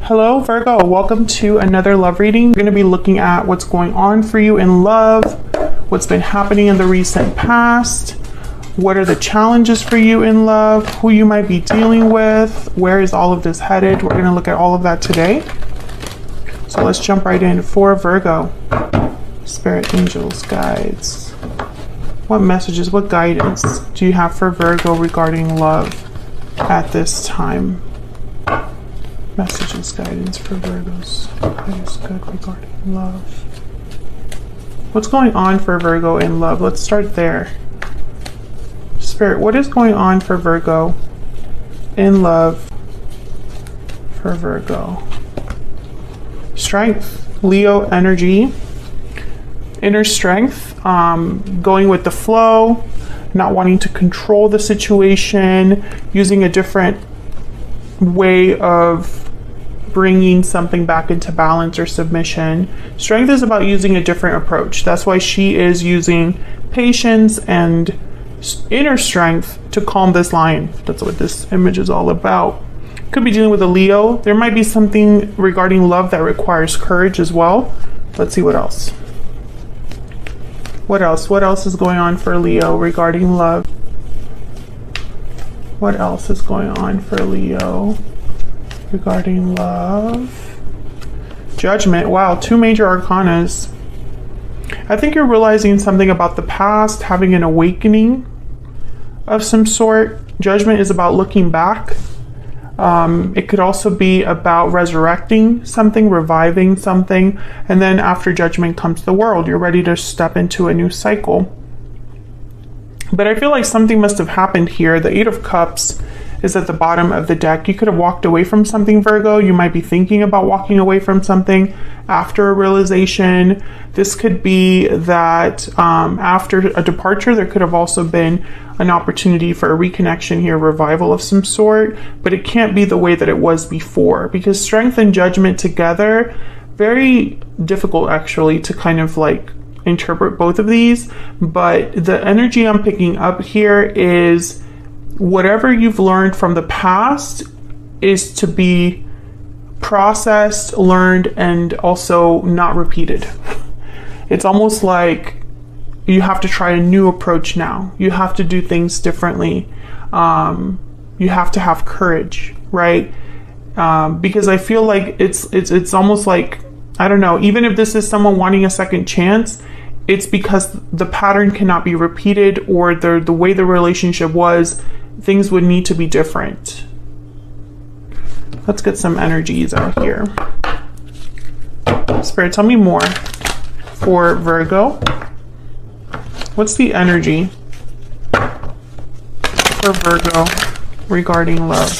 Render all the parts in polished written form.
Hello Virgo, welcome to another love reading. We're going to be looking at what's going on for you in love, what's been happening in the recent past, what are the challenges for you in love, who you might be dealing with, where is all of this headed. We're going to look at all of that today. So let's jump right in. For Virgo, spirit, angels, guides. What messages, what guidance do you have for Virgo regarding love at this time? Messages, guidance for Virgos. What is good regarding love? What's going on for Virgo in love? Let's start there. Spirit, what is going on for Virgo in love for Virgo? Strength, Leo energy, inner strength, going with the flow, not wanting to control the situation, using a different way of bringing something back into balance or submission. Strength is about using a different approach. That's why she is using patience and inner strength to calm this lion. That's what this image is all about. Could be dealing with a Leo. There might be something regarding love that requires courage as well. Let's see what else. What else? What else is going on for Leo regarding love? What else is going on for Leo regarding love? Judgment. Wow, two major arcanas. I think you're realizing something about the past, having an awakening of some sort. Judgment is about looking back. It could also be about resurrecting something, reviving something, and then after judgment comes the world. You're ready to step into a new cycle. But I feel like something must have happened here. The Eight of Cups is at the bottom of the deck. You could have walked away from something, Virgo. You might be thinking about walking away from something after a realization. This could be that after a departure, there could have also been an opportunity for a reconnection here, revival of some sort, but it can't be the way that it was before, because strength and judgment together, very difficult actually to kind of like interpret both of these. But the energy I'm picking up here is whatever you've learned from the past is to be processed, learned, and also not repeated. It's almost like you have to try a new approach now. You have to do things differently. You have to have courage, right? Because I feel like it's almost like, I don't know, even if this is someone wanting a second chance, it's because the pattern cannot be repeated, or the way the relationship was, things would need to be different. Let's get some energies out here. Spirit, tell me more for Virgo. What's the energy for Virgo regarding love?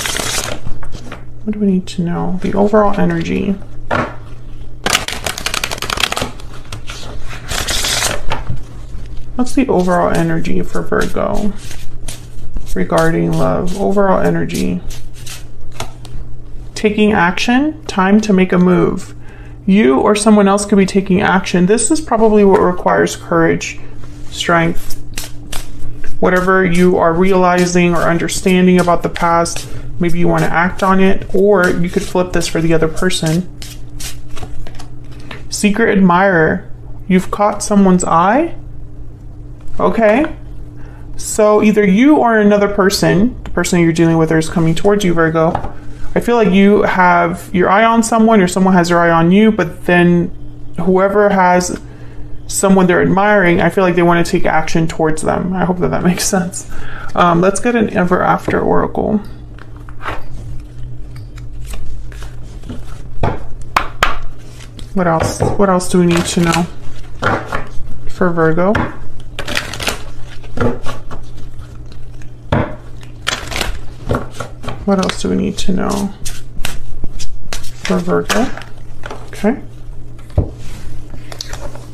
What do we need to know? The overall energy. What's the overall energy for Virgo regarding love? Overall energy. Taking action, time to make a move. You or someone else could be taking action. This is probably what requires courage, strength. Whatever you are realizing or understanding about the past, maybe you want to act on it, or you could flip this for the other person. Secret admirer. You've caught someone's eye. Okay. So either you or another person, the person you're dealing with, is coming towards you, Virgo. I feel like you have your eye on someone, or someone has their eye on you, but then whoever has someone they're admiring, I feel like they want to take action towards them. I hope that that makes sense. Let's get an ever after oracle. What else? What else do we need to know for Virgo? What else do we need to know for Virgo? Okay.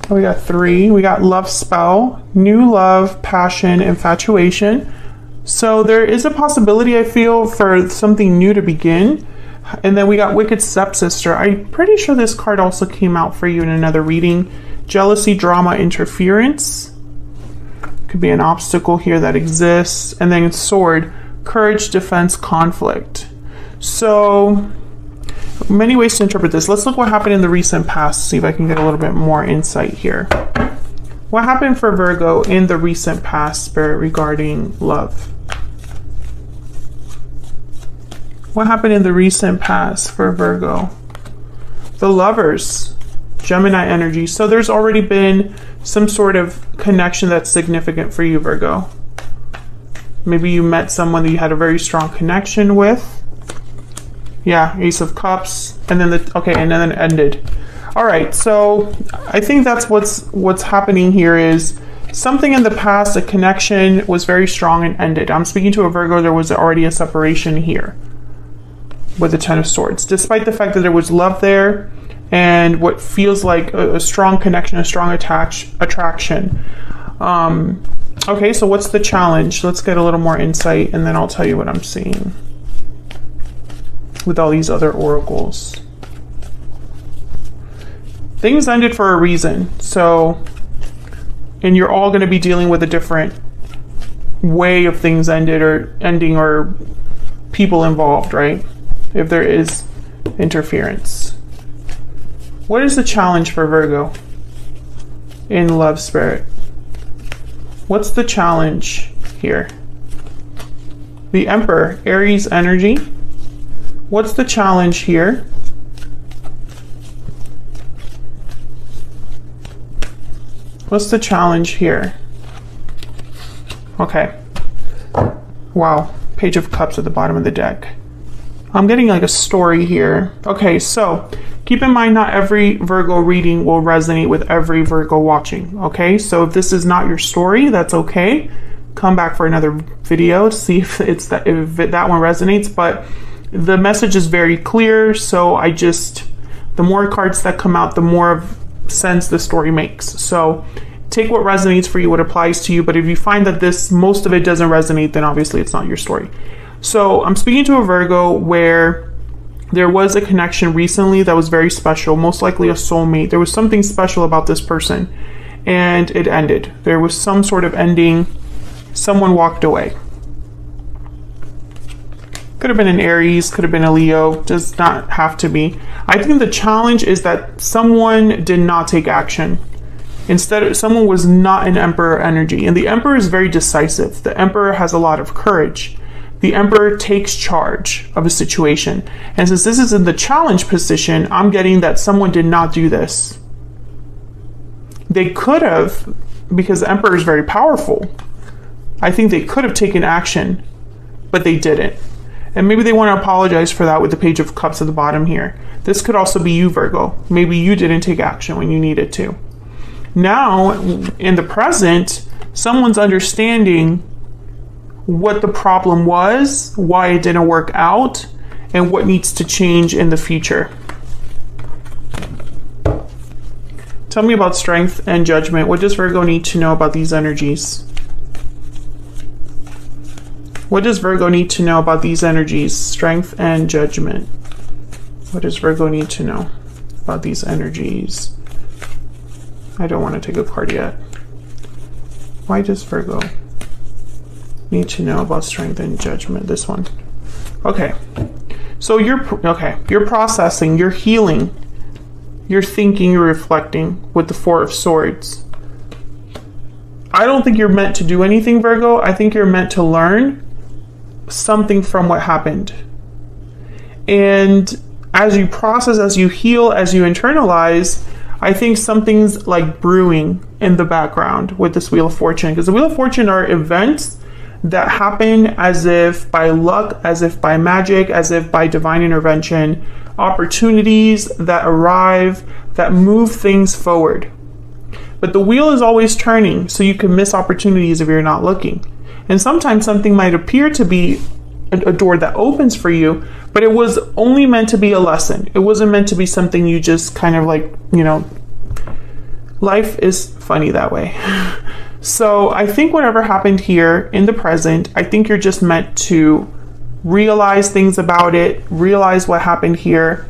We got 3. We got love spell, new love, passion, infatuation. So there is a possibility, I feel, for something new to begin. And then we got wicked stepsister. I'm pretty sure this card also came out for you in another reading. Jealousy, drama, interference. Could be an obstacle here that exists. And then sword, courage, defense, conflict. So many ways to interpret this. Let's look what happened in the recent past, see if I can get a little bit more insight here. What happened for Virgo in the recent past, Spirit, regarding love? What happened in the recent past for Virgo? The Lovers, Gemini energy. So there's already been some sort of connection that's significant for you, Virgo. Maybe you met someone that you had a very strong connection with. Yeah, Ace of Cups, and then and then it ended. All right, so I think that's what's happening here is something in the past, a connection was very strong and ended. I'm speaking to a Virgo, there was already a separation here with the Ten of Swords, despite the fact that there was love there and what feels like a strong connection, a strong attraction. Okay, so what's the challenge? Let's get a little more insight, and then I'll tell you what I'm seeing with all these other oracles. Things ended for a reason. So, and you're all going to be dealing with a different way of things ended or ending, or people involved, right? If there is interference. What is the challenge for Virgo in love, Spirit? What's the challenge here? The Emperor, Aries energy. What's the challenge here? What's the challenge here? Okay. Wow. Page of Cups at the bottom of the deck. I'm getting like a story here. Okay, so keep in mind not every Virgo reading will resonate with every Virgo watching. Okay, so if this is not your story, that's okay. Come back for another video to see if that one resonates. But the message is very clear. So the more cards that come out, the more sense the story makes. So take what resonates for you, what applies to you. But if you find that most of it doesn't resonate, then obviously it's not your story. So I'm speaking to a Virgo where there was a connection recently that was very special, most likely a soulmate. There was something special about this person and it ended. There was some sort of ending. Someone walked away. Could have been an Aries, could have been a Leo, does not have to be. I think the challenge is that someone did not take action. Instead, someone was not an Emperor energy. And the Emperor is very decisive. The Emperor has a lot of courage. The Emperor takes charge of a situation. And since this is in the challenge position, I'm getting that someone did not do this. They could have, because the Emperor is very powerful. I think they could have taken action, but they didn't. And maybe they want to apologize for that with the Page of Cups at the bottom here. This could also be you, Virgo. Maybe you didn't take action when you needed to. Now, in the present, someone's understanding what the problem was, why it didn't work out, and what needs to change in the future. Tell me about strength and judgment. What does Virgo need to know about these energies? What does Virgo need to know about these energies? Strength and judgment. What does Virgo need to know about these energies? I don't want to take a card yet. Why does Virgo need to know about strength and judgment? This one. Okay. So you're processing, you're healing, you're thinking, you're reflecting with the Four of Swords. I don't think you're meant to do anything, Virgo. I think you're meant to learn something from what happened. And as you process, as you heal, as you internalize, I think something's like brewing in the background with this Wheel of Fortune. Because the Wheel of Fortune are events that happen as if by luck, as if by magic, as if by divine intervention, opportunities that arrive, that move things forward. But the wheel is always turning, so you can miss opportunities if you're not looking. And sometimes something might appear to be a door that opens for you, but it was only meant to be a lesson. It wasn't meant to be something you just kind of like, life is funny that way. So I think whatever happened here in the present, I think you're just meant to realize things about it, realize what happened here,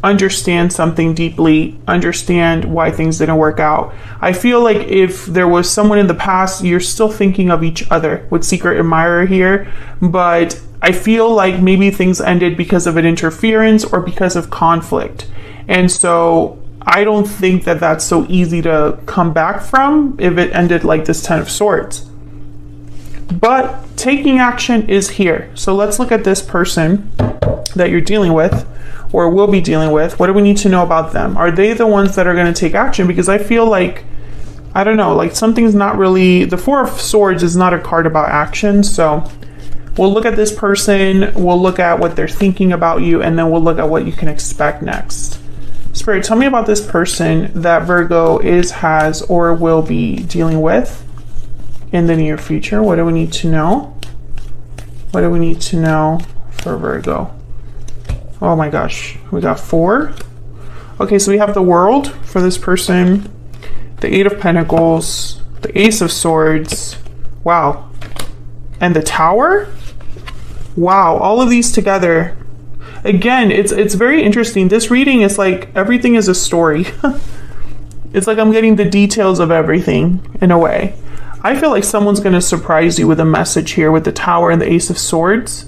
understand something deeply, understand why things didn't work out. I feel like if there was someone in the past, you're still thinking of each other with Secret Admirer here, but I feel like maybe things ended because of an interference or because of conflict. And so I don't think that that's so easy to come back from if it ended like this Ten of Swords. But taking action is here. So let's look at this person that you're dealing with or will be dealing with. What do we need to know about them? Are they the ones that are going to take action? Because I feel like, I don't know, like something's not really, the Four of Swords is not a card about action. So we'll look at this person, we'll look at what they're thinking about you, and then we'll look at what you can expect next. Spirit, tell me about this person that Virgo has, or will be dealing with in the near future. What do we need to know? What do we need to know for Virgo? Oh my gosh, we got 4. Okay, so we have the World for this person, the 8 of Pentacles, the Ace of Swords, wow, and the Tower. Wow, all of these together. Again, it's very interesting. This reading is like everything is a story. It's like I'm getting the details of everything in a way. I feel like someone's going to surprise you with a message here with the Tower and the Ace of Swords.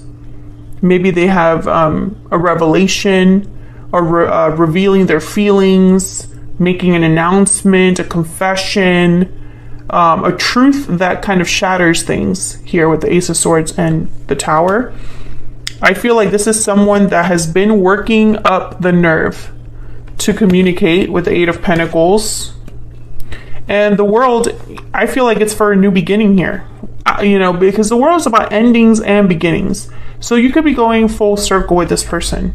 Maybe they have a revelation or revealing their feelings, making an announcement, a confession, a truth that kind of shatters things here with the Ace of Swords and the Tower. I feel like this is someone that has been working up the nerve to communicate with the 8 of Pentacles. And the World, I feel like it's for a new beginning here, you know, because the World is about endings and beginnings. So you could be going full circle with this person.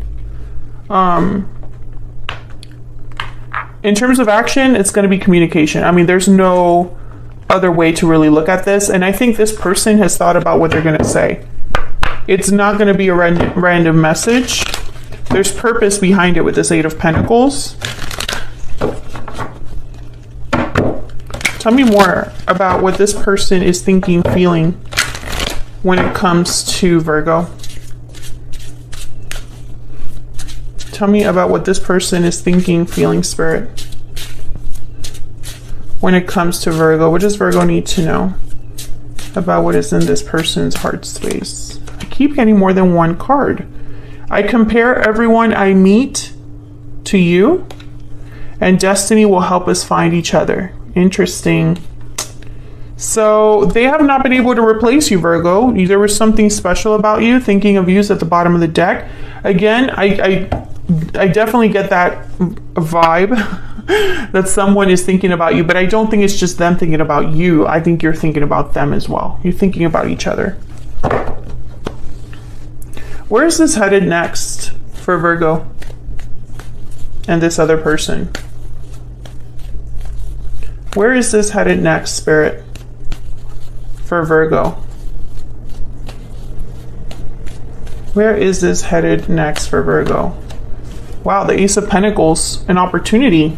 In terms of action, it's going to be communication. I mean, there's no other way to really look at this. And I think this person has thought about what they're going to say. It's not going to be a random message. There's purpose behind it with this 8 of Pentacles. Tell me more about what this person is thinking, feeling when it comes to Virgo. Tell me about what this person is thinking, feeling, Spirit. When it comes to Virgo, what does Virgo need to know about what is in this person's heart space? I keep getting more than one card. I compare everyone I meet to you, and destiny will help us find each other. Interesting. So they have not been able to replace you, Virgo. There was something special about you. Thinking of you is at the bottom of the deck. Again, I definitely get that vibe that someone is thinking about you, but I don't think it's just them thinking about you. I think you're thinking about them as well. You're thinking about each other. Where is this headed next for Virgo and this other person? Where is this headed next, Spirit, for Virgo? Where is this headed next for Virgo? Wow, the Ace of Pentacles, an opportunity,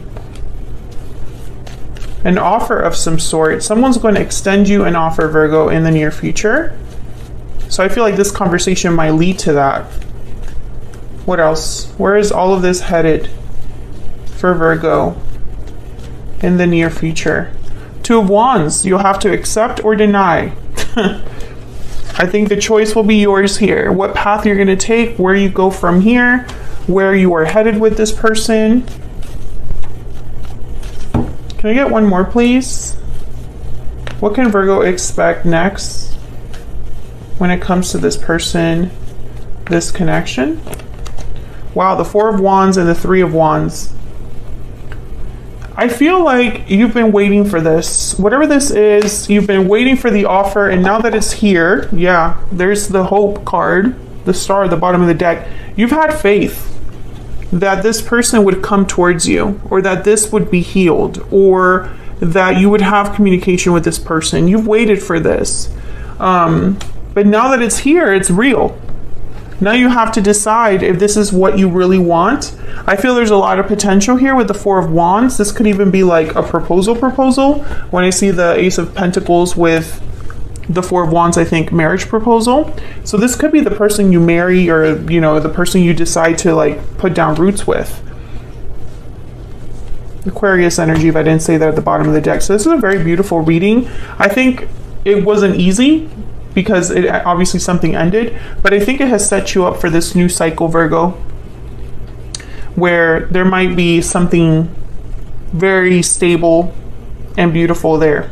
an offer of some sort. Someone's going to extend you an offer, Virgo, in the near future. So I feel like this conversation might lead to that. What else? Where is all of this headed for Virgo in the near future? 2 of Wands, you'll have to accept or deny. I think the choice will be yours here. What path you're going to take, where you go from here, where you are headed with this person. Can I get one more, please? What can Virgo expect next when it comes to this person, this connection? Wow, the 4 of Wands and the 3 of Wands. I feel like you've been waiting for this. Whatever this is, you've been waiting for the offer, and now that it's here, yeah, there's the hope card, the star at the bottom of the deck. You've had faith that this person would come towards you, or that this would be healed, or that you would have communication with this person. You've waited for this. But now that it's here, it's real. Now you have to decide if this is what you really want. I feel there's a lot of potential here with the 4 of Wands. This could even be like a proposal. When I see the Ace of Pentacles with the 4 of Wands, I think marriage proposal. So this could be the person you marry, or, you know, the person you decide to like put down roots with. Aquarius energy, if I didn't say that at the bottom of the deck. So this is a very beautiful reading. I think it wasn't easy. because it obviously something ended, but I think it has set you up for this new cycle, Virgo, where there might be something very stable and beautiful there.